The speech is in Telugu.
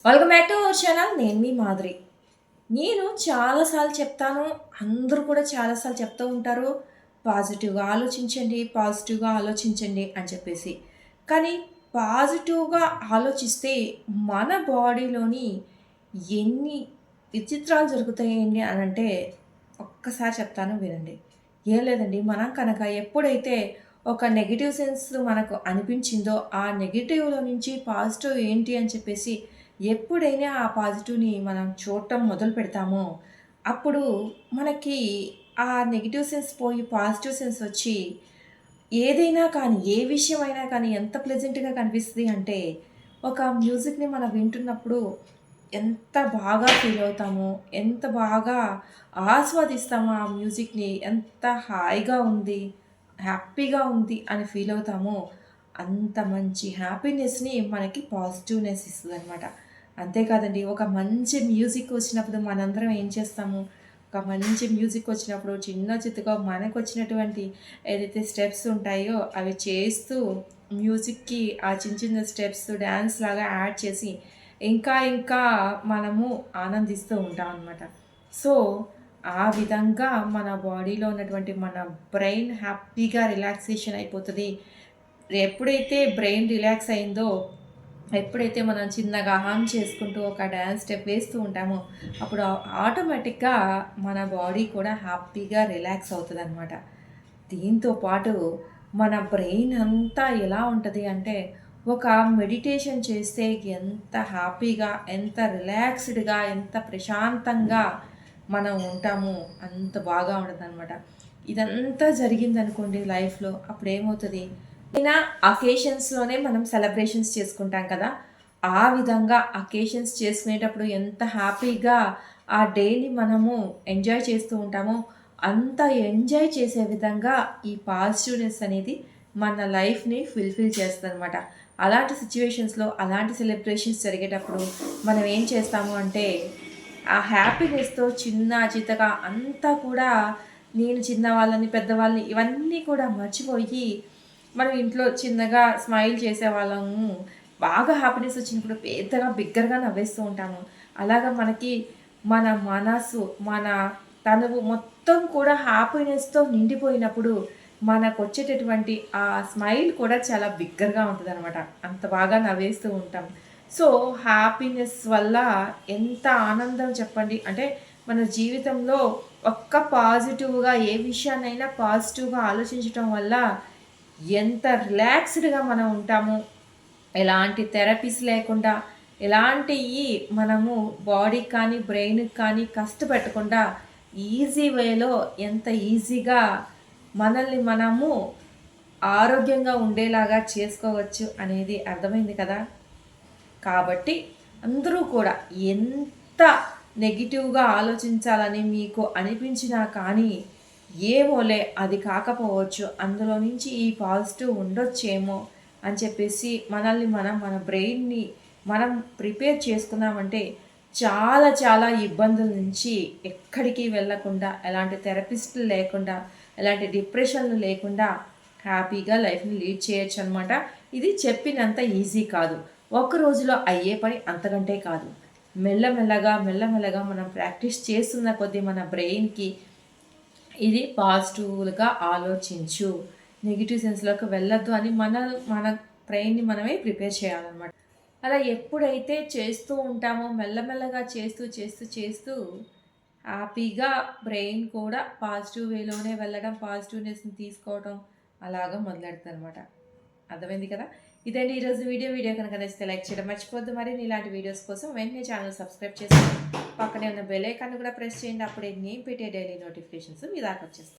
Welcome back to our channel. నేను మీ మాధురి. నేను చాలాసార్లు చెప్తాను, అందరూ కూడా చాలాసార్లు చెప్తూ ఉంటారు, పాజిటివ్గా ఆలోచించండి, పాజిటివ్గా ఆలోచించండి అని చెప్పేసి. కానీ పాజిటివ్గా ఆలోచిస్తే మన బాడీలోని ఎన్ని విచిత్రాలు జరుగుతాయండి అని అంటే ఒక్కసారి చెప్తాను వినండి. ఏం లేదండి, మనం కనుక ఎప్పుడైతే ఒక నెగిటివ్ సెన్స్ మనకు అనిపించిందో ఆ నెగిటివ్లో నుంచి పాజిటివ్ ఏంటి అని చెప్పేసి ఎప్పుడైనా ఆ పాజిటివ్‌ని మనం చూడటం మొదలు పెడతామో, అప్పుడు మనకి ఆ నెగెటివ్ సెన్స్ పోయి పాజిటివ్ సెన్స్ వచ్చి, ఏదైనా కానీ, ఏ విషయమైనా కానీ ఎంత ప్లెజెంట్‌గా కనిపిస్తది అంటే, ఒక మ్యూజిక్‌ని మనం వింటున్నప్పుడు ఎంత బాగా ఫీల్ అవుతామో, ఎంత బాగా ఆస్వాదిస్తామో ఆ మ్యూజిక్‌ని, ఎంత హాయిగా ఉంది, హ్యాపీగా ఉంది అని ఫీల్ అవుతామో, అంత మంచి హ్యాపీనెస్‌ని మనకి పాజిటివ్‌నెస్ ఇస్తదనమాట. అంతే కాదండి, ఒక మంచి మ్యూజిక్ వచ్చినప్పుడు మనందరం ఏం చేస్తాము, ఒక మంచి మ్యూజిక్ వచ్చినప్పుడు చిన్న చితక మనకొచ్చినటువంటి ఏదైతే స్టెప్స్ ఉంటాయో అవి చేస్తూ మ్యూజిక్‌కి ఆ చిన్న చిన్న స్టెప్స్ డాన్స్ లాగా యాడ్ చేసి ఇంకా ఇంకా మనము ఆనందిస్తూ ఉంటాం అనమాట. సో, ఆ విధంగా మన బాడీలో ఉన్నటువంటి మన బ్రెయిన్ హ్యాపీగా రిలాక్సేషన్ అయిపోతది. ఎప్పుడైతే బ్రెయిన్ రిలాక్స్ అయిందో, ఎప్పుడైతే మనం చిన్నగా హమ్ చేసుకుంటూ ఒక డాన్స్ స్టెప్ వేస్తూ ఉంటామో, అప్పుడు ఆటోమేటిక్‌గా మన బాడీ కూడా హ్యాపీగా రిలాక్స్ అవుతదనమాట. దీంతో పాటు మన బ్రెయిన్ అంతా ఎలా ఉంటది అంటే, ఒక మెడిటేషన్ చేస్తే ఎంత హ్యాపీగా, ఎంత రిలాక్స్‌డ్‌గా, ఎంత ప్రశాంతంగా మనం ఉంటామో అంత బాగా ఉంటదనమాట. ఇదంతా జరిగిందనుకోండి లైఫ్‌లో, అప్పుడేమవుతది, అయినా అకేషన్స్‌లోనే మనం సెలబ్రేషన్స్ చేసుకుంటాం కదా! ఆ విధంగా అకేషన్స్ చేసుకునేటప్పుడు ఎంత హ్యాపీగా ఆ డేని మనము ఎంజాయ్ చేస్తూ ఉంటామో, అంత ఎంజాయ్ చేసే విధంగా ఈ పాజిటివ్‌నెస్ అనేది మన లైఫ్‌ని ఫుల్‌ఫిల్ చేస్తదనమాట. అలాంటి సిట్యుయేషన్స్‌లో, అలాంటి సెలబ్రేషన్స్ జరిగేటప్పుడు మనం ఏం చేస్తాము అంటే, ఆ హ్యాపీనెస్‌తో చిన్న చితక అంతా కూడా నేను చిన్నవాళ్ళని, పెద్దవాళ్ళని ఇవన్నీ కూడా మర్చిపోయి మనం ఇంట్లో చిన్నగా స్మైల్ చేసేవాళ్ళము. బాగా హ్యాపీనెస్ వచ్చినప్పుడు పెద్దగా బిగ్గరగా నవ్వేస్తూ ఉంటాము. అలాగా మనకి మన మనసు, మన తనువు మొత్తం కూడా హ్యాపీనెస్‌తో నిండిపోయినప్పుడు మనకొచ్చేటటువంటి ఆ స్మైల్ కూడా చాలా బిగ్గరగా ఉంటదనమాట. అంత బాగా నవ్వేస్తూ ఉంటాం. సో, హ్యాపీనెస్ వల్ల ఎంత ఆనందం చెప్పండి. అంటే మన జీవితంలో ఒక్క పాజిటివ్‌గా ఏ విషయాన్నైనా పాజిటివ్‌గా ఆలోచించటం వల్ల ఎంత రిలాక్స్‌డ్‌గా మనం ఉంటామో, ఎలాంటి థెరపీస్ లేకుండా, ఎలాంటియి మనము బాడీకి కానీ, బ్రెయిన్‌కి కానీ కష్టపెట్టకుండా ఈజీ వేలో ఎంత ఈజీగా మనల్ని మనము ఆరోగ్యంగా ఉండేలాగా చేసుకోవచ్చు అనేది అర్థమైంది కదా! కాబట్టి అందరూ కూడా ఎంత నెగెటివ్‌గా ఆలోచించాలని మీకు అనిపించినా కానీ, ఏమోలే అది కాకపోవచ్చు, అందులో నుంచి ఈ పాజిటివ్ ఉండొచ్చేమో అని చెప్పేసి మనల్ని మనం, మన బ్రెయిన్‌ని మనం ప్రిపేర్ చేసుకున్నామంటే, చాలా చాలా ఇబ్బందుల నుంచి ఎక్కడికి వెళ్ళకుండా, ఎలాంటి థెరపిస్టులు లేకుండా, ఎలాంటి డిప్రెషన్‌లు లేకుండా హ్యాపీగా లైఫ్‌ని లీడ్ చేయొచ్చనమాట. ఇది చెప్పినంత ఈజీ కాదు. ఒక్క రోజులో అయ్యే పని అంతకంటే కాదు. మెల్లమెల్లగా, మెల్లమెల్లగా మనం ప్రాక్టీస్ చేస్తున్న కొద్దీ మన బ్రెయిన్‌కి ఇది పాజిటివ్‌గా ఆలోచించు, నెగెటివ్ సెన్స్‌లోకి వెళ్ళొద్దు అని మన బ్రెయిన్‌ని మనమే ప్రిపేర్ చేయాలనమాట. అలా ఎప్పుడైతే చేస్తూ ఉంటామో మెల్లమెల్లగా చేస్తూ, చేస్తూ, చేస్తూ హ్యాపీగా బ్రెయిన్ కూడా పాజిటివ్ వేలోనే వెళ్ళడం, పాజిటివ్‌నెస్‌ని తీసుకోవడం అలాగా మొదలెడతదనమాట. అర్థమైంది కదా! ఇదండి ఈరోజు వీడియో. వీడియో కనుక నచ్చితే లైక్ చేయడం మర్చిపోవద్దు. మరిన్ని ఇలాంటి వీడియోస్ కోసం వెంటనే ఛానల్ సబ్స్క్రైబ్ చేసుకొని పక్కనే ఉన్న బెల్ ఐకాన్‌ని కూడా ప్రెస్ చేయండి. అప్పుడే నేను పెట్టే డైలీ నోటిఫికేషన్స్ మీ దాకా వచ్చేస్తాయి.